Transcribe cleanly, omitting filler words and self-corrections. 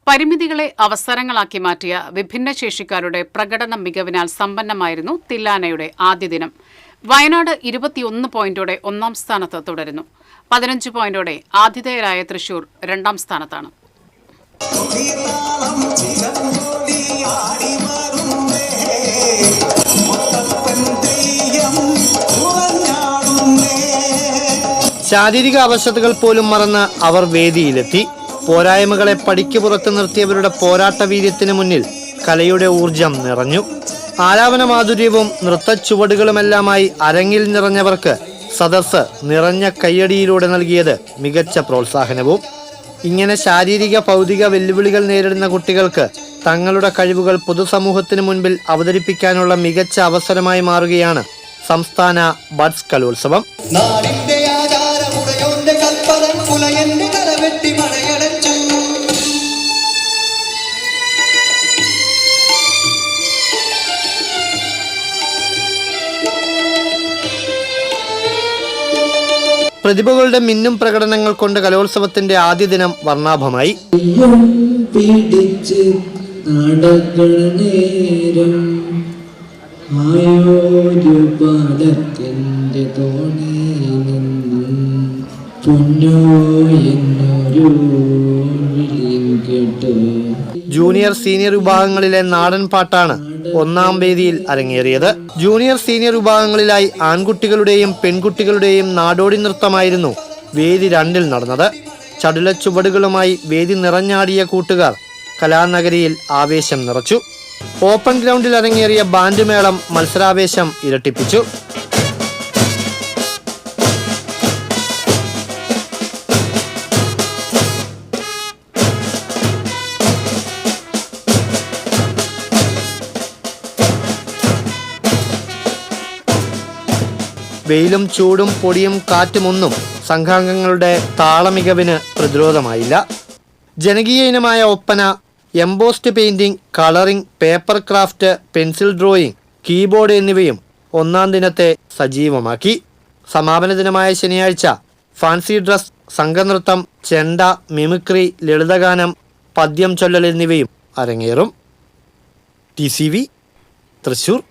പരിമിതികളെ അവസരങ്ങളാക്കി മാറ്റിയ വിഭിന്നശേഷിക്കാരുടെ പ്രകടന മികവിനാൽ സമ്പന്നമായിരുന്നു തില്ലാനയുടെ ആദ്യ ദിനം. വയനാട് 21 പോയിന്റോടെ ഒന്നാം സ്ഥാനത്ത് തുടരുന്നു. 15 പോയിന്റോടെ ആതിഥേയരായ തൃശൂർ രണ്ടാം സ്ഥാനത്താണ്. ശാരീരിക അവശതകൾ പോലും മറന്ന് അവർ വേദിയിലെത്തി. പോരായ്മകളെ പടിക്ക് പുറത്ത് നിർത്തിയവരുടെ പോരാട്ട വീര്യത്തിന് മുന്നിൽ കലയുടെ ഊർജം നിറഞ്ഞു. ആലാപന മാധുര്യവും നൃത്തച്ചുവടുകളുമെല്ലാമായി അരങ്ങിൽ നിറഞ്ഞവർക്ക് സദസ്സ് നിറഞ്ഞ കയ്യടിയിലൂടെ നൽകിയത് മികച്ച പ്രോത്സാഹനവും. ഇങ്ങനെ ശാരീരിക ഭൗതിക വെല്ലുവിളികൾ നേരിടുന്ന കുട്ടികൾക്ക് തങ്ങളുടെ കഴിവുകൾ പൊതുസമൂഹത്തിന് മുൻപിൽ അവതരിപ്പിക്കാനുള്ള മികച്ച അവസരമായി മാറുകയാണ് സംസ്ഥാന ബഡ്സ് കലോത്സവം. പ്രതിഭകളുടെ മിന്നും പ്രകടനങ്ങൾ കൊണ്ട് കലോത്സവത്തിന്റെ ആദ്യ ദിനം വർണ്ണാഭമായി. ജൂനിയർ സീനിയർ വിഭാഗങ്ങളിലെ നാടൻ പാട്ടാണ് ഒന്നാം വേദിയിൽ അരങ്ങേറിയത്. ജൂനിയർ സീനിയർ വിഭാഗങ്ങളിലായി ആൺകുട്ടികളുടെയും പെൺകുട്ടികളുടെയും നാടോടി നൃത്തമായിരുന്നു വേദി 2-ൽ നടന്നത്. ചടുല ചുവടുകളുമായി വേദി നിറഞ്ഞാടിയ കൂട്ടുകാർ കലാനഗരിയിൽ ആവേശം നിറച്ചു. ഓപ്പൺ ഗ്രൗണ്ടിൽ അരങ്ങേറിയ ബാൻഡ് മേളം മത്സരാവേശം ഇരട്ടിപ്പിച്ചു. വെയിലും ചൂടും പൊടിയും കാറ്റുമൊന്നും സംഘാംഗങ്ങളുടെ താളമികവിന് പ്രതിരോധമായില്ല. ജനകീയ ഇനമായ Oppana, embossed painting, colouring, paper craft, pencil drawing, keyboard എന്നിവയും ഒന്നാം ദിനത്തെ സജീവമാക്കി. സമാപന ദിനമായ ശനിയാഴ്ച ഫാൻസി ഡ്രസ്, സംഘനൃത്തം, ചെണ്ട, മിമിക്രി, ലളിതഗാനം, പദ്യം ചൊല്ലൽ എന്നിവയും അരങ്ങേറും. TCV തൃശൂർ.